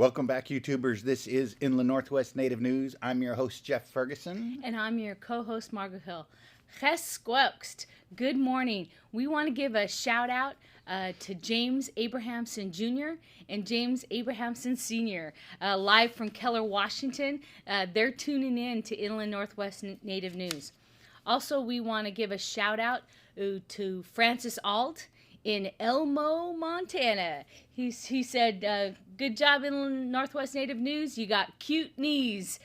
Welcome back, YouTubers. This is Inland Northwest Native News. I'm your host, Jeff Ferguson. And I'm your co-host, Margo Hill. Gesquokst. Good morning. We want to give a shout out to James Abrahamson Jr. and James Abrahamson Sr. Live from Keller, Washington. They're tuning in to Inland Northwest Native News. Also, we want to give a shout out to Francis Alt in Elmo, Montana. He said, good job, Inland Northwest Native News. You got cute knees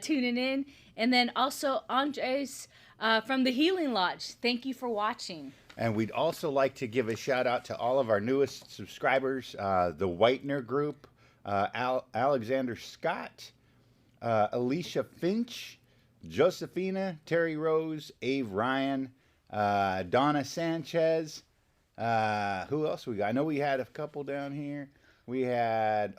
tuning in. And then also Andres from the Healing Lodge. Thank you for watching. And we'd also like to give a shout out to all of our newest subscribers, the Whitener Group, Alexander Scott, Alicia Finch, Josephina, Terry Rose, Ave Ryan, Donna Sanchez. Who else we got? I know we had a couple down here. We had,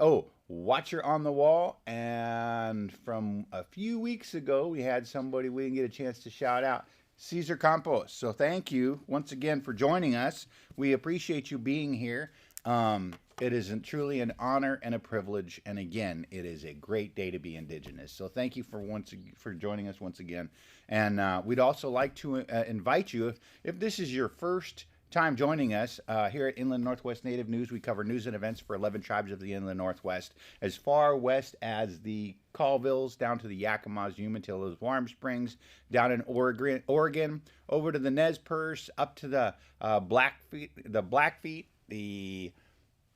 Watcher on the Wall. And from a few weeks ago, we had somebody we didn't get a chance to shout out, Cesar Campos. So thank you once again for joining us. We appreciate you being here. It is truly an honor and a privilege. And again, it is a great day to be Indigenous. So thank you for joining us once again. And we'd also like to invite you, if this is your first time joining us here at Inland Northwest Native News. We cover news and events for 11 tribes of the Inland Northwest, as far west as the Colvilles, down to the Yakamas, Umatillas, Warm Springs, down in Oregon, over to the Nez Perce, up to the Blackfeet, the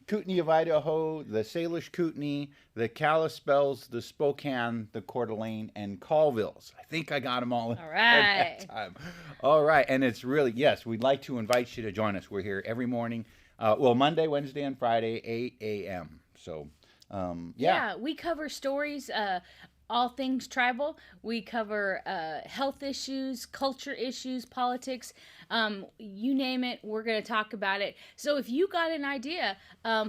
Kootenai of Idaho, the Salish Kootenai, the Kalispels, the Spokane, the Coeur d'Alene, and Colvilles. I think I got them all. All right. That time. All right. And it's really, yes, we'd like to invite you to join us. We're here every morning. Monday, Wednesday, and Friday, 8 a.m. So, yeah, we cover stories, all things tribal. We cover health issues, culture issues, politics. You name it, we're going to talk about it. So if you got an idea,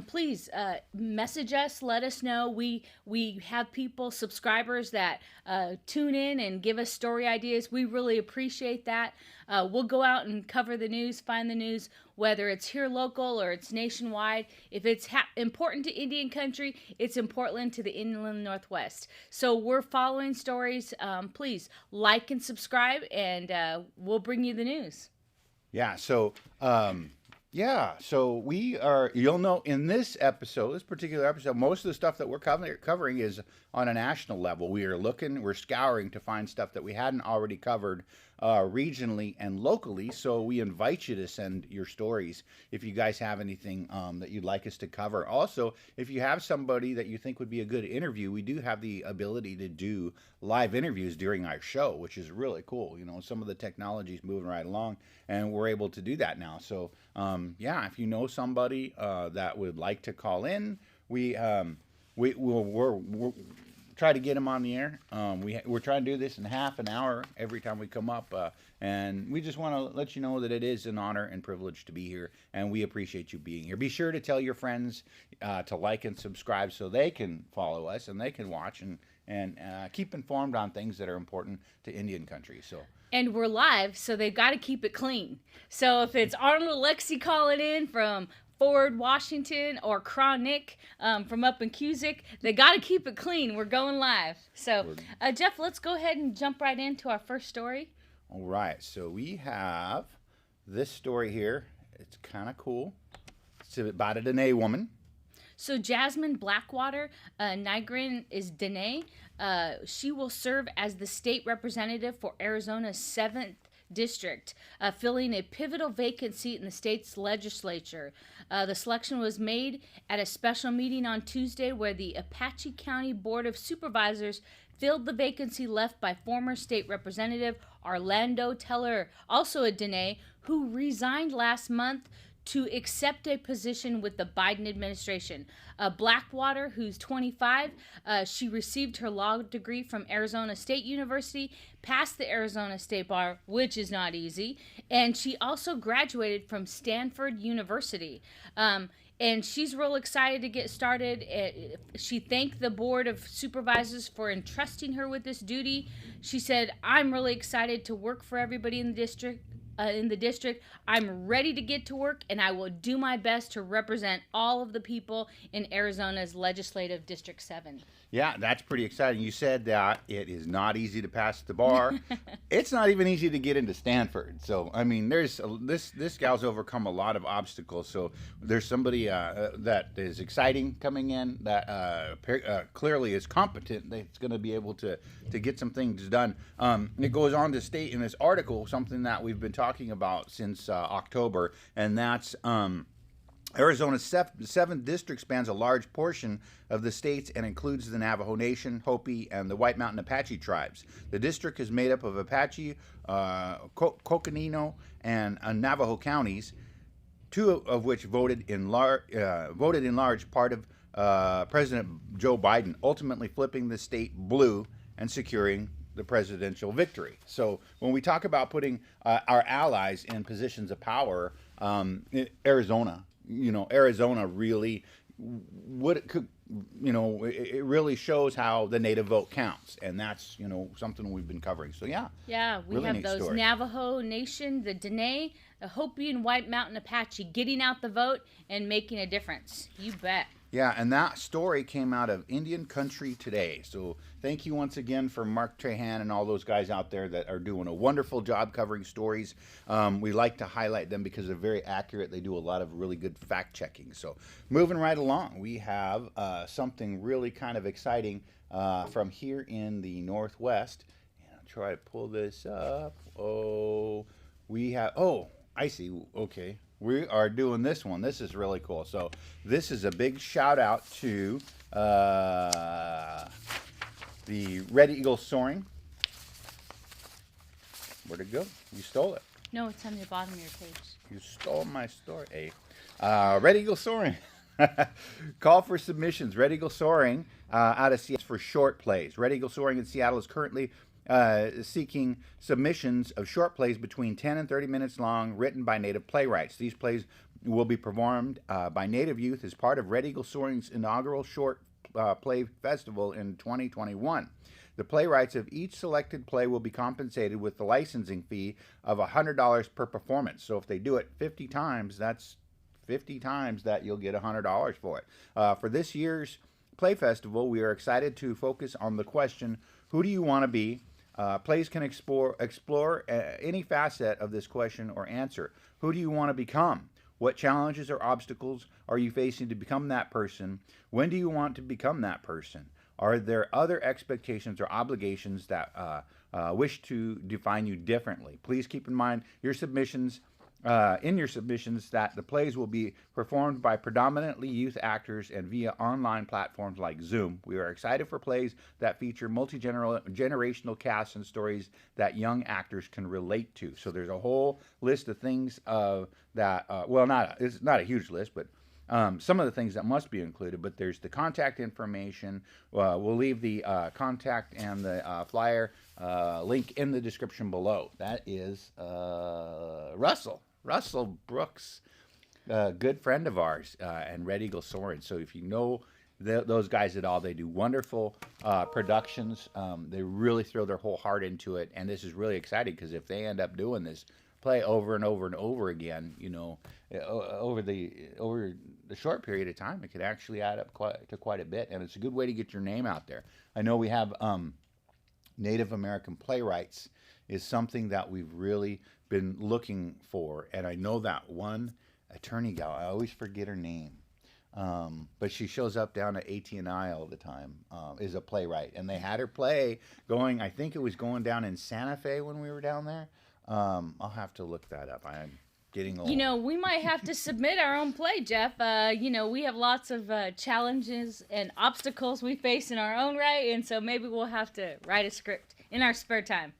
please message us, let us know. We have people, subscribers that tune in and give us story ideas. We really appreciate that. We'll go out and cover the news, find the news, whether it's here local or it's nationwide. If it's important to Indian country, it's important to the Inland Northwest. So we're following stories. Please like and subscribe, and we'll bring you the news. Yeah, so we are, you'll know in this particular episode, most of the stuff that we're covering is on a national level. We're scouring to find stuff that we hadn't already covered regionally and locally. So we invite you to send your stories if you guys have anything that you'd like us to cover. Also, if you have somebody that you think would be a good interview, we do have the ability to do live interviews during our show, which is really cool. You know, some of the technology is moving right along, and we're able to do that now. So, if you know somebody that would like to call in, we'll try to get them on the air. We're trying to do this in half an hour every time we come up, and we just want to let you know that it is an honor and privilege to be here, and we appreciate you being here. Be sure to tell your friends to like and subscribe so they can follow us and they can watch and keep informed on things that are important to Indian country. So. And we're live, so they've got to keep it clean. So if it's Arnold Alexi calling in from Ford, Washington, or Chronic from up in Cusick, they got to keep it clean. We're going live. So, Jeff, let's go ahead and jump right into our first story. All right. So we have this story here. It's kind of cool. It's about a Diné woman. So Jasmine Blackwater-Nygren is Diné. She will serve as the state representative for Arizona's 7th district, filling a pivotal vacant seat in the state's legislature. The selection was made at a special meeting on Tuesday where the Apache County Board of Supervisors filled the vacancy left by former state representative Orlando Teller, also a Diné, who resigned last month to accept a position with the Biden administration. Blackwater, who's 25, she received her law degree from Arizona State University, passed the Arizona State Bar, which is not easy, and she also graduated from Stanford University. And she's real excited to get started. She thanked the Board of Supervisors for entrusting her with this duty. She said, "I'm really excited to work for everybody in the district. in the district. I'm ready to get to work, and I will do my best to represent all of the people in Arizona's Legislative District 7. Yeah, that's pretty exciting. You said that it is not easy to pass the bar. It's not even easy to get into Stanford. So, I mean, this gal's overcome a lot of obstacles. So, there's somebody that is exciting coming in that clearly is competent. That's going to be able to get some things done. It goes on to state in this article something that we've been talking about since October, and that's Arizona's 7th district spans a large portion of the states and includes the Navajo Nation, Hopi, and the White Mountain Apache tribes. The district is made up of Apache, Coconino, and Navajo counties, 2 of which voted in large part of President Joe Biden, ultimately flipping the state blue and securing the presidential victory. So when we talk about putting our allies in positions of power, Arizona really it really shows how the native vote counts, and that's something we've been covering. So we really have those story. Navajo Nation, the Diné, the Hopi, and White Mountain Apache getting out the vote and making a difference. You bet. Yeah, and that story came out of Indian Country Today. So thank you once again for Mark Trahan and all those guys out there that are doing a wonderful job covering stories. We like to highlight them because they're very accurate. They do a lot of really good fact checking. So moving right along, we have something really kind of exciting from here in the Northwest. And I'll try to pull this up. I see. Okay. We are doing this one. This is really cool. So this is a big shout out to the Red Eagle Soaring. Where'd it go? You stole it. No, it's on the bottom of your page. You stole my story. Red Eagle Soaring. Call for submissions. Red Eagle Soaring out of Seattle for short plays. Red Eagle Soaring in Seattle is currently seeking submissions of short plays between 10 and 30 minutes long, written by Native playwrights. These plays will be performed by Native youth as part of Red Eagle Soaring's inaugural short play festival in 2021. The playwrights of each selected play will be compensated with the licensing fee of $100 per performance. So if they do it 50 times, that's 50 times that you'll get $100 for it. For this year's play festival, we are excited to focus on the question, who do you want to be? Plays can explore any facet of this question or answer. Who do you want to become? What challenges or obstacles are you facing to become that person? When do you want to become that person? Are there other expectations or obligations that wish to define you differently? Please keep in mind your submissions. In your submissions that the plays will be performed by predominantly youth actors and via online platforms like Zoom. We are excited for plays that feature multi-generational casts and stories that young actors can relate to. So there's a whole list of things it's not a huge list, but some of the things that must be included, but there's the contact information. We'll leave the contact and the flyer link in the description below. That is Russell Brooks, a good friend of ours, and Red Eagle Soaring. So if you know those guys at all, they do wonderful productions. They really throw their whole heart into it, and this is really exciting because if they end up doing this play over and over and over again, over the short period of time, it could actually add up quite a bit, and it's a good way to get your name out there. I know we have Native American playwrights is something that we've really been looking for, and I know that one attorney gal, I always forget her name, but she shows up down at AT&I all the time, is a playwright, and they had her play going, I think it was going down in Santa Fe when we were down there. I'll have to look that up. I'm getting old. We might have to submit our own play, Jeff. We have lots of challenges and obstacles we face in our own right, and so maybe we'll have to write a script in our spare time.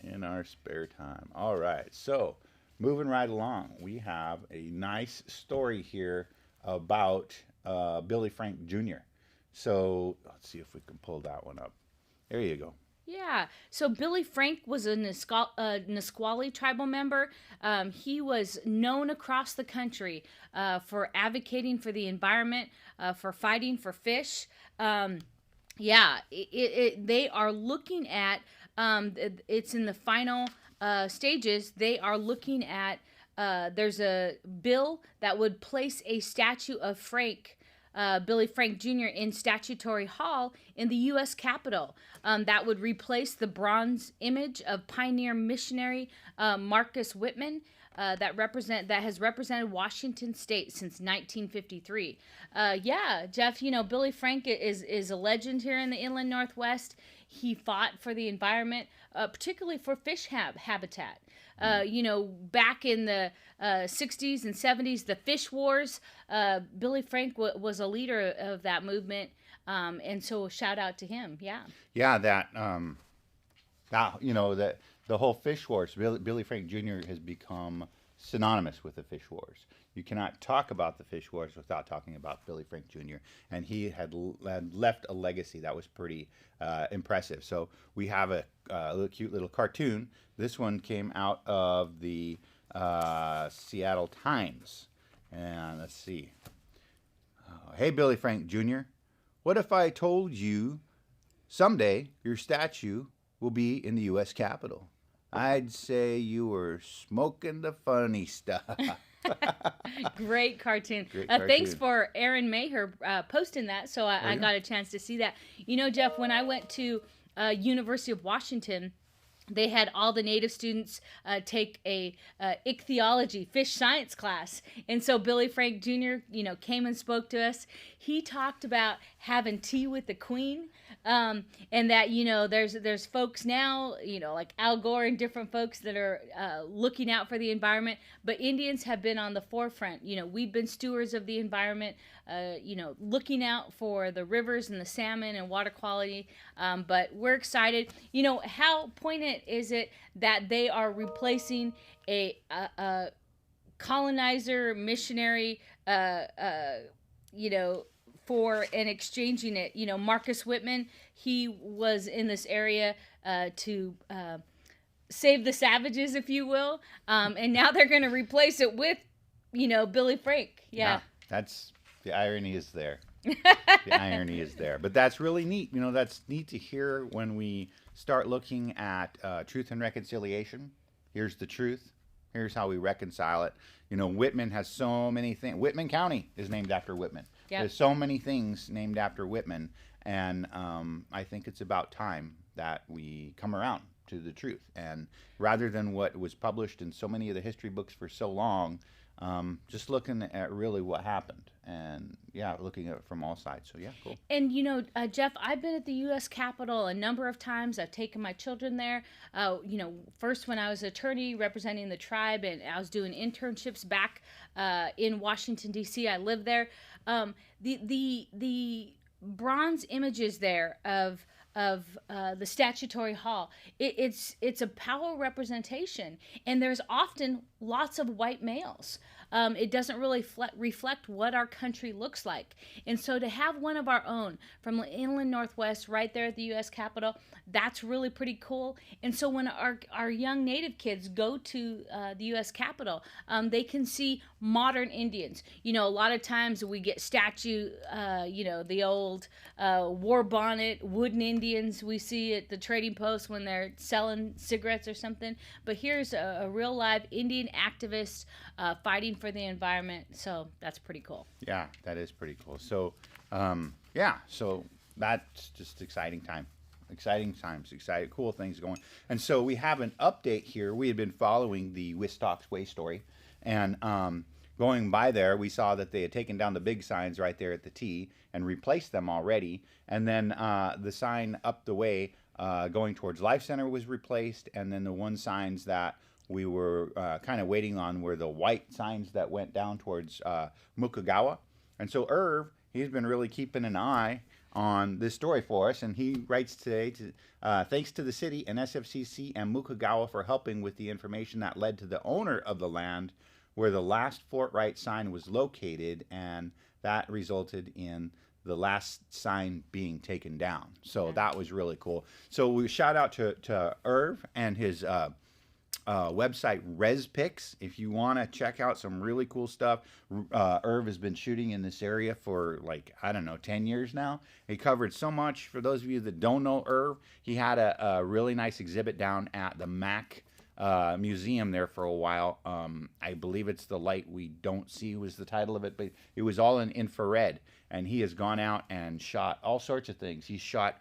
In our spare time. All right. So, moving right along, we have a nice story here about Billy Frank Jr. So, let's see if we can pull that one up. There you go. Yeah. So Billy Frank was a Nisqually tribal member. He was known across the country for advocating for the environment, for fighting for fish. They are looking at, it's in the final stages, they are looking at, there's a bill that would place a statue of Billy Frank Jr. in Statuary Hall in the U.S. Capitol. That would replace the bronze image of pioneer missionary Marcus Whitman. That has represented Washington State since 1953. Yeah, Jeff, Billy Frank is a legend here in the Inland Northwest. He fought for the environment, particularly for fish habitat. Back in the 60s and 70s, the fish wars, Billy Frank was a leader of that movement. And so a shout out to him. Yeah. Yeah, that the whole fish wars, Billy Frank Jr. has become synonymous with the fish wars. You cannot talk about the fish wars without talking about Billy Frank Jr. And he had left a legacy that was pretty impressive. So we have a cute little cartoon. This one came out of the Seattle Times. And let's see. Hey, Billy Frank Jr., what if I told you someday your statue will be in the U.S. Capitol? I'd say you were smoking the funny stuff. Great cartoon. Thanks for Aaron Maher posting that, so I got a chance to see that. Jeff, when I went to University of Washington, they had all the native students take a ichthyology, fish science class. And so Billy Frank Jr., came and spoke to us. He talked about having tea with the queen. And that, there's folks now, like Al Gore and different folks that are looking out for the environment. But Indians have been on the forefront. We've been stewards of the environment, looking out for the rivers and the salmon and water quality. But we're excited. How poignant is it that they are replacing a colonizer missionary, for and exchanging it. Marcus Whitman, he was in this area to save the savages, if you will. And now they're going to replace it with, Billy Frank. Yeah. That's the irony is there. The irony is there. But that's really neat. That's neat to hear when we start looking at truth and reconciliation. Here's the truth. Here's how we reconcile it. Whitman has so many things. Whitman County is named after Whitman. Yep. There's so many things named after Whitman. And I think it's about time that we come around to the truth. And rather than what was published in so many of the history books for so long, just looking at really what happened. And, looking at it from all sides. So, cool. And, Jeff, I've been at the U.S. Capitol a number of times. I've taken my children there. First when I was attorney representing the tribe, and I was doing internships back in Washington, D.C. I lived there. The bronze images there of the statuary hall, it's a power representation, and there's often lots of white males. It doesn't really reflect what our country looks like. And so to have one of our own from the Inland Northwest right there at the U.S. Capitol, that's really pretty cool. And so when our young Native kids go to the U.S. Capitol, they can see modern Indians. A lot of times we get statue, the old war bonnet, wooden Indians we see at the trading post when they're selling cigarettes or something. But here's a real live Indian activist fighting for the environment. So that's pretty cool. Yeah, that is pretty cool. So, so that's just exciting times, cool things going. And so we have an update here. We had been following the Wistox Way story, and going by there, we saw that they had taken down the big signs right there at the T and replaced them already. And then the sign up the way going towards Life Center was replaced, and then the one signs that we were kind of waiting on were the white signs that went down towards Mukagawa. And so Irv, he's been really keeping an eye on this story for us, and he writes today, thanks to the city and SFCC and Mukagawa for helping with the information that led to the owner of the land where the last Fort Wright sign was located, and that resulted in the last sign being taken down. So that was really cool. So we shout out to Irv and his website ResPix. If you want to check out some really cool stuff, Irv has been shooting in this area for 10 years now. He covered so much. For those of you that don't know Irv, he had a really nice exhibit down at the MAC museum there for a while. I believe it's The Light We Don't See was the title of it, but it was all in infrared. And he has gone out and shot all sorts of things. He shot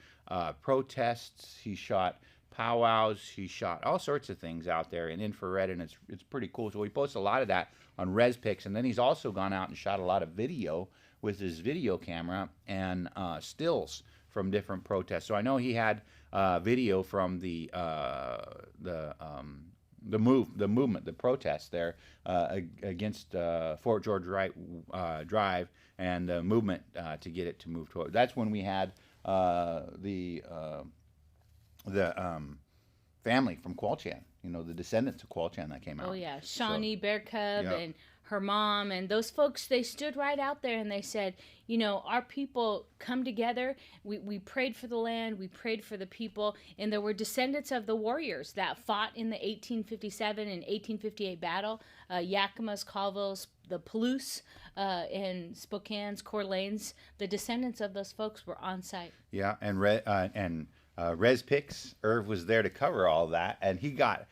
protests. He shot powwows. He shot all sorts of things out there in infrared, and it's pretty cool. So he posts a lot of that on ResPix, and then he's also gone out and shot a lot of video with his video camera and stills from different protests. So I know he had video from the movement, the protest there against Fort George Drive, and the movement to get it to move toward. That's when we had the family from Qualchan, the descendants of Qualchan that came out. Oh yeah, Shawnee Bear Cub Yep. and her mom and those folks, they stood right out there and they said, our people come together. We prayed for the land, we prayed for the people, and there were descendants of the warriors that fought in the 1857 and 1858 battle. Yakama's, Colville's, the Palouse, and Spokane's, Coeur d'Alene's. The descendants of those folks were on site. Yeah, and ResPix, Irv was there to cover all that, and he got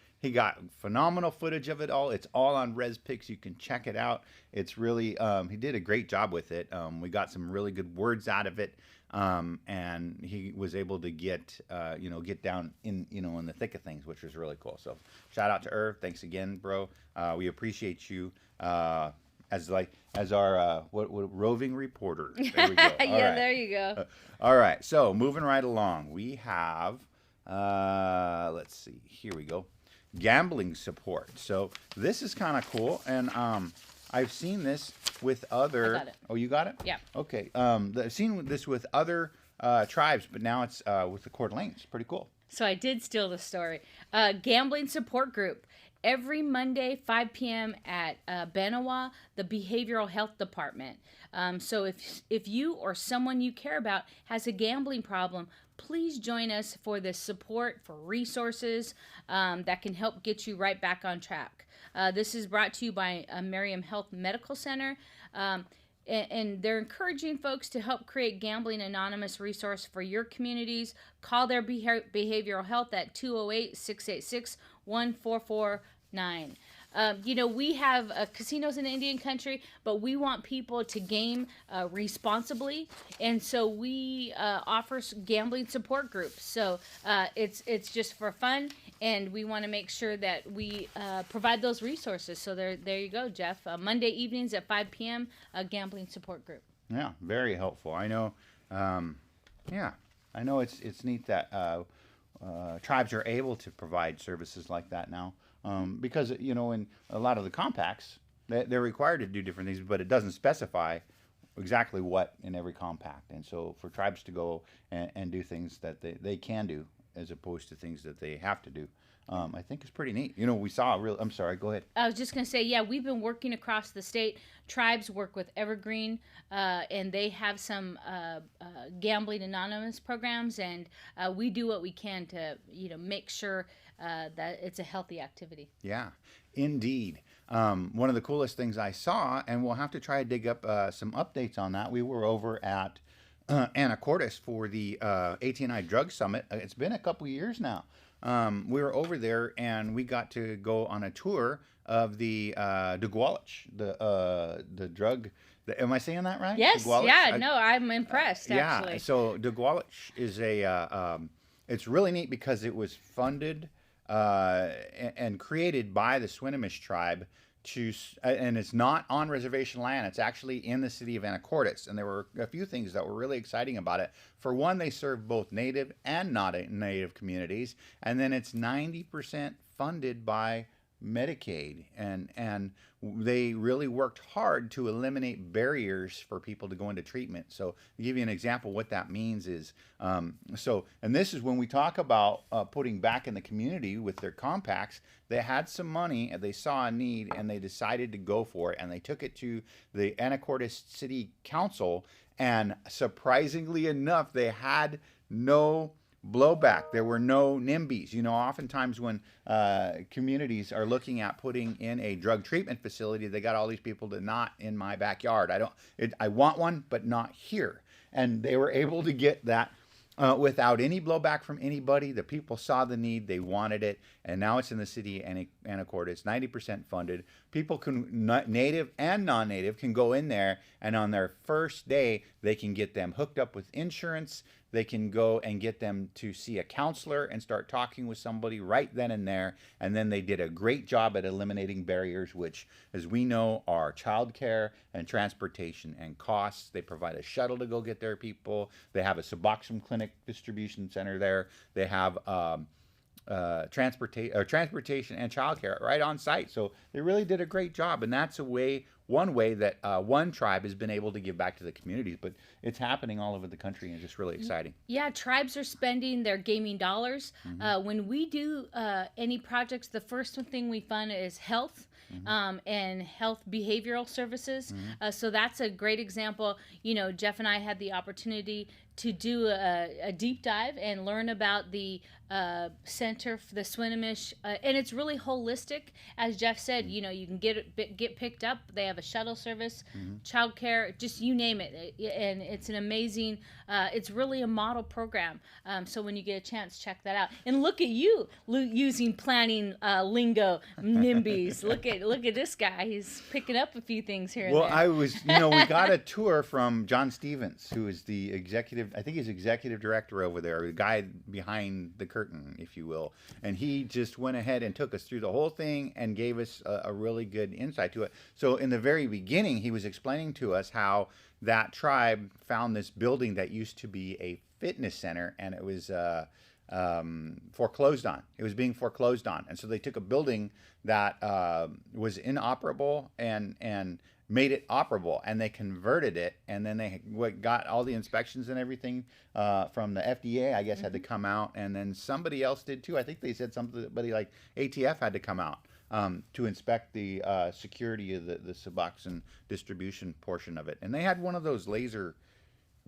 phenomenal footage of it all. It's all on ResPix. You can check it out. It's really he did a great job with it. We got some really good words out of it, and he was able to get down in in the thick of things, which was really cool. So shout out to Irv. Thanks again, bro. We appreciate you as our roving reporter. There we go. All Yeah, right. there you go. All right, so moving right along, we have, let's see, here we go, gambling support. So this is kind of cool, and I've seen this with other. I got it. Oh, you got it? Yeah. Okay. I've seen this with other tribes, but now it's with the Coeur d'Alene's. Pretty cool. So I did steal the story. Gambling Support Group. Every Monday, 5 p.m. at Benawa, the Behavioral Health Department. So if you or someone you care about has a gambling problem, please join us for this support, for resources that can help get you right back on track. This is brought to you by Merriam Health Medical Center. And they're encouraging folks to help create Gambling Anonymous resource for your communities. Call their behavioral health at 208-686-1449. We have casinos in Indian country, but we want people to game responsibly, and so we offer gambling support groups. So it's just for fun, and we want to make sure that we provide those resources. So there you go, Jeff. Monday evenings at 5 p.m. A gambling support group. Yeah, very helpful. I know. I know it's neat that tribes are able to provide services like that now. Because, in a lot of the compacts, they're required to do different things, but it doesn't specify exactly what in every compact. And so for tribes to go and do things that they can do as opposed to things that they have to do, I think is pretty neat. We saw I'm sorry, go ahead. I was just going to say, yeah, we've been working across the state. Tribes work with Evergreen, and they have some Gambling Anonymous programs, and we do what we can to, make sure that it's a healthy activity. Yeah, indeed. One of the coolest things I saw, and we'll have to try to dig up some updates on that. We were over at Anacortes for the AT&I Drug Summit. It's been a couple years now. We were over there, and we got to go on a tour of the Dugwalich, the drug. Am I saying that right? Yes. Dugwalich? Yeah. No, I'm impressed. Actually. Yeah. So Dugwalich is it's really neat because it was funded and created by the Swinomish tribe and it's not on reservation land. It's actually in the city of Anacortes, and there were a few things that were really exciting about it. For one, they serve both native and not-native communities, and then it's 90% funded by Medicaid, and they really worked hard to eliminate barriers for people to go into treatment. So to give you an example, what that means is, and this is when we talk about putting back in the community with their compacts. They had some money, and they saw a need, and they decided to go for it, and they took it to the Anacortes City Council, and surprisingly enough, they had no blowback. There were no NIMBYs. Oftentimes when communities are looking at putting in a drug treatment facility, they got all these people to not in my backyard. I want one, but not here. And they were able to get that without any blowback from anybody. The people saw the need, they wanted it, and now it's in the city and Anacortes. It's 90% funded. People can, native and non-native, can go in there, and on their first day, they can get them hooked up with insurance. They can go and get them to see a counselor and start talking with somebody right then and there. And then they did a great job at eliminating barriers, which, as we know, are childcare and transportation and costs. They provide a shuttle to go get their people. They have a Suboxone clinic distribution center there. They have transportation and childcare right on site. So they really did a great job, and that's one way that one tribe has been able to give back to the communities. But it's happening all over the country, and it's just really exciting. Yeah, tribes are spending their gaming dollars. When we do any projects, the first thing we fund is health. And health behavioral services. So that's a great example. Jeff and I had the opportunity to do a deep dive and learn about the center for the Swinomish, and it's really holistic. As Jeff said, you can get picked up. They have a shuttle service, childcare, just you name it, and it's an amazing. It's really a model program. So when you get a chance, check that out. And look at you using planning lingo, NIMBYs. Look at this guy. He's picking up a few things here. Well, and there. I was, we got a tour from John Stevens, who is the executive director over there, the guy behind the curtain, if you will. And he just went ahead and took us through the whole thing and gave us a really good insight to it. So in the very beginning, he was explaining to us how that tribe found this building that used to be a fitness center, and it was foreclosed on. It was being foreclosed on. And so they took a building that was inoperable and made it operable, and they converted it, and then they got all the inspections and everything from the FDA, I guess, had to come out, and then somebody else did too. I think they said somebody like ATF had to come out to inspect the security of the Suboxone distribution portion of it. And they had one of those laser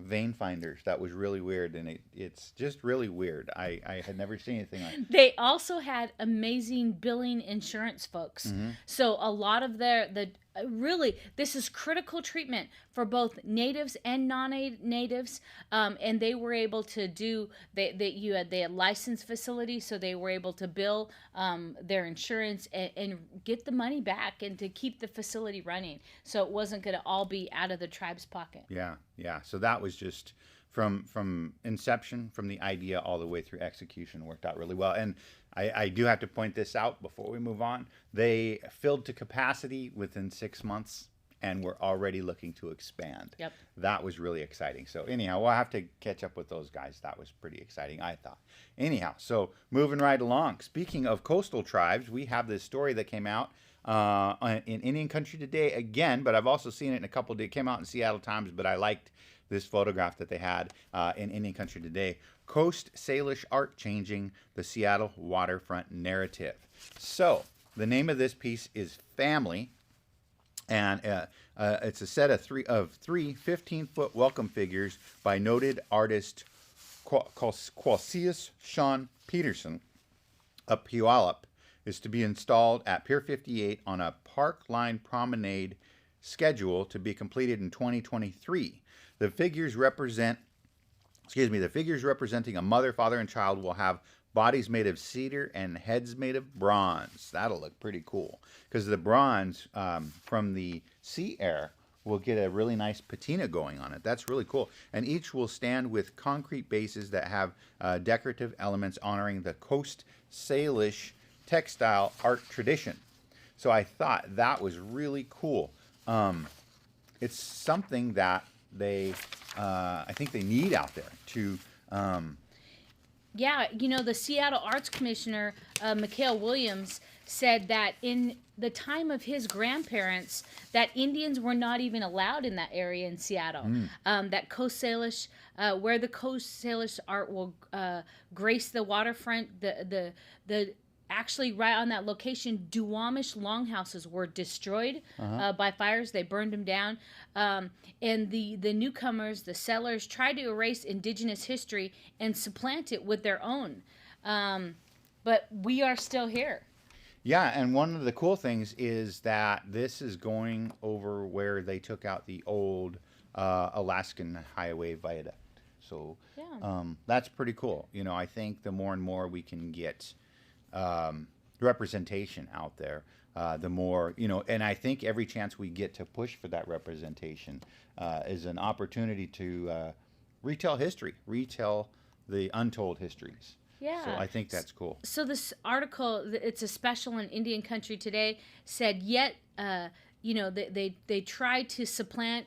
vein finders that was really weird, and it's just really weird. I had never seen anything like it. They also had amazing billing insurance folks. So a lot of really, this is critical treatment for both natives and non-natives, and they were able to do. They had licensed facilities, so they were able to bill their insurance and get the money back and to keep the facility running. So it wasn't going to all be out of the tribe's pocket. Yeah. So that was just from inception, from the idea all the way through execution, worked out really well. And I do have to point this out before we move on. They filled to capacity within 6 months, and we're already looking to expand. Yep. That was really exciting. So anyhow, we'll have to catch up with those guys. That was pretty exciting, I thought. Anyhow, so moving right along. Speaking of coastal tribes, we have this story that came out in Indian Country Today again, but I've also seen it in a couple of days. It came out in Seattle Times, but I liked this photograph that they had in Indian Country Today. Coast Salish Art Changing the Seattle Waterfront Narrative. So the name of this piece is Family, and it's a set of three 15-foot welcome figures by noted artist Quasius Sean Peterson of Puyallup. Is to be installed at Pier 58 on a park line promenade schedule to be completed in 2023. The figures representing a mother, father, and child will have bodies made of cedar and heads made of bronze. That'll look pretty cool, because the bronze from the sea air will get a really nice patina going on it. That's really cool. And each will stand with concrete bases that have decorative elements honoring the Coast Salish textile art tradition. So I thought that was really cool. It's something that I think they need out there to. The Seattle Arts Commissioner, Mikhail Williams, said that in the time of his grandparents, that Indians were not even allowed in that area in Seattle. That Coast Salish, where the Coast Salish art will grace the waterfront, actually, right on that location, Duwamish longhouses were destroyed by fires. They burned them down. And the newcomers, the settlers, tried to erase indigenous history and supplant it with their own. But we are still here. Yeah, and one of the cool things is that this is going over where they took out the old Alaskan Highway Viaduct. So Yeah. that's pretty cool. You know, I think the more and more we can get representation out there, the more, you know, and I think every chance we get to push for that representation is an opportunity to retell history, retell the untold histories. Yeah. So I think that's cool. So this article, it's a special in Indian Country Today, said yet, you know, they tried to supplant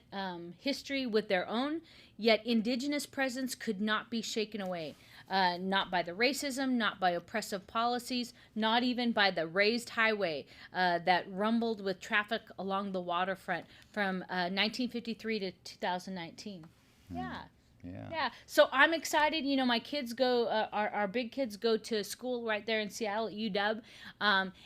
history with their own, yet indigenous presence could not be shaken away. Not by the racism, not by oppressive policies, not even by the raised highway that rumbled with traffic along the waterfront from 1953 to 2019. Yeah. Yeah. So I'm excited. You know, my kids go, our big kids go to school right there in Seattle at UW,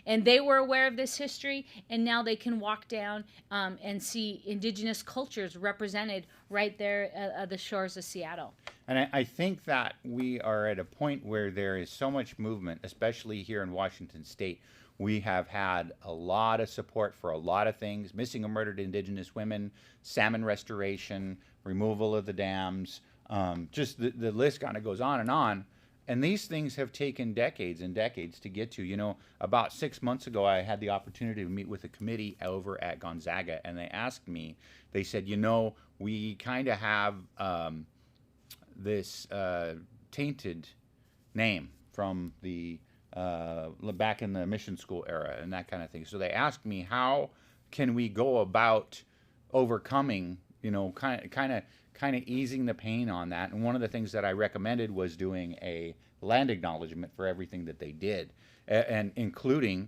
and they were aware of this history, and now they can walk down and see indigenous cultures represented right there at the shores of Seattle. And I think that we are at a point where there is so much movement, especially here in Washington State. We have had a lot of support for a lot of things: missing and murdered indigenous women, salmon restoration, removal of the dams. Just the list kind of goes on and on. And these things have taken decades and decades to get to. You know, about 6 months ago, I had the opportunity to meet with a committee over at Gonzaga, and they asked me, they said, you know, we kind of have this tainted name from the back in the mission school era and that kind of thing. So they asked me, how can we go about overcoming, you know, kind of easing the pain on that? And one of the things that I recommended was doing a land acknowledgement for everything that they did, and including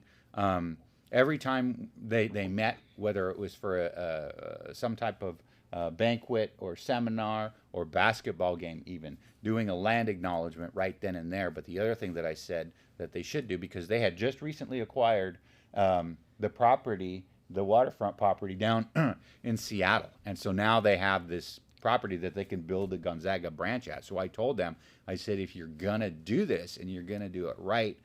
every time they met, whether it was for some type of banquet or seminar or basketball game, even doing a land acknowledgement right then and there. But the other thing that I said that they should do, because they had just recently acquired the property, the waterfront property down in Seattle, and so now they have this property that they can build a Gonzaga branch at. So I told them, I said, if you're gonna do this and you're gonna do it right,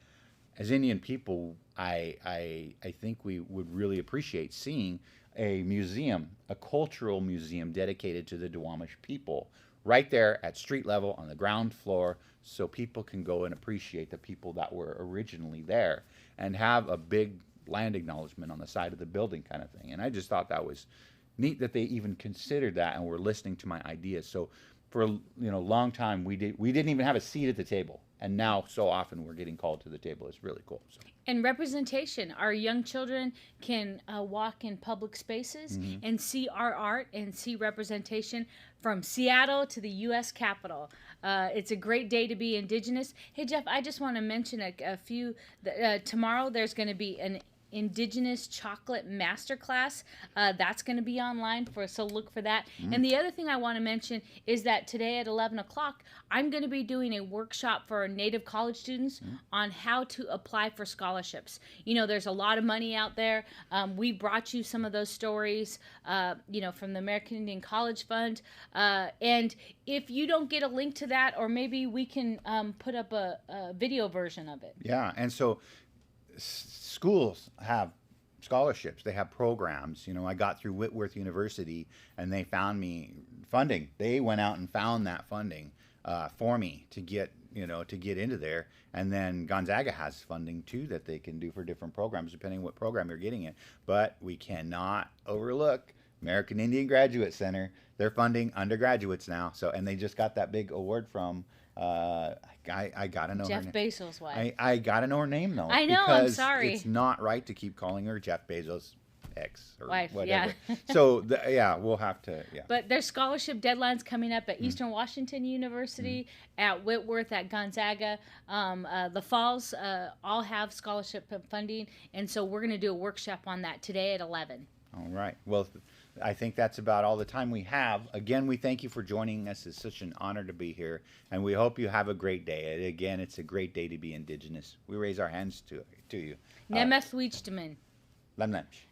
as Indian people, I think we would really appreciate seeing a museum, a cultural museum dedicated to the Duwamish people, right there at street level on the ground floor, so people can go and appreciate the people that were originally there, and have a big land acknowledgement on the side of the building kind of thing. And I just thought that was neat that they even considered that and were listening to my ideas. So for a long time, we didn't even have a seat at the table, and now so often we're getting called to the table. It's really cool. So. And representation. Our young children can walk in public spaces and see our art and see representation from Seattle to the U.S. Capitol. It's a great day to be Indigenous. Hey, Jeff, I just want to mention a few. Tomorrow there's going to be an Indigenous chocolate masterclass. That's going to be online, so look for that. And the other thing I want to mention is that today at 11 o'clock, I'm going to be doing a workshop for Native college students on how to apply for scholarships. You know, there's a lot of money out there. We brought you some of those stories, from the American Indian College Fund. And if you don't get a link to that, or maybe we can put up a video version of it. Yeah, and so schools have scholarships. They have programs. You know, I got through Whitworth University, and they found me funding. They went out and found that funding for me to get into there. And then Gonzaga has funding too that they can do for different programs, depending on what program you're getting in. But we cannot overlook American Indian Graduate Center. They're funding undergraduates now. So, and they just got that big award from I gotta know Jeff her name. Bezos' wife. I gotta know her name though. I know. I'm sorry. It's not right to keep calling her Jeff Bezos' ex or wife. whatever. Yeah. So we'll have to. Yeah. But there's scholarship deadlines coming up at Eastern Washington University, at Whitworth, at Gonzaga. The Falls all have scholarship funding, and so we're going to do a workshop on that today at 11. All right. Well, I think that's about all the time we have. Again, we thank you for joining us. It's such an honor to be here, and we hope you have a great day. And again, it's a great day to be Indigenous. We raise our hands to you. Nemeth Weechdeman. Lemlemsh.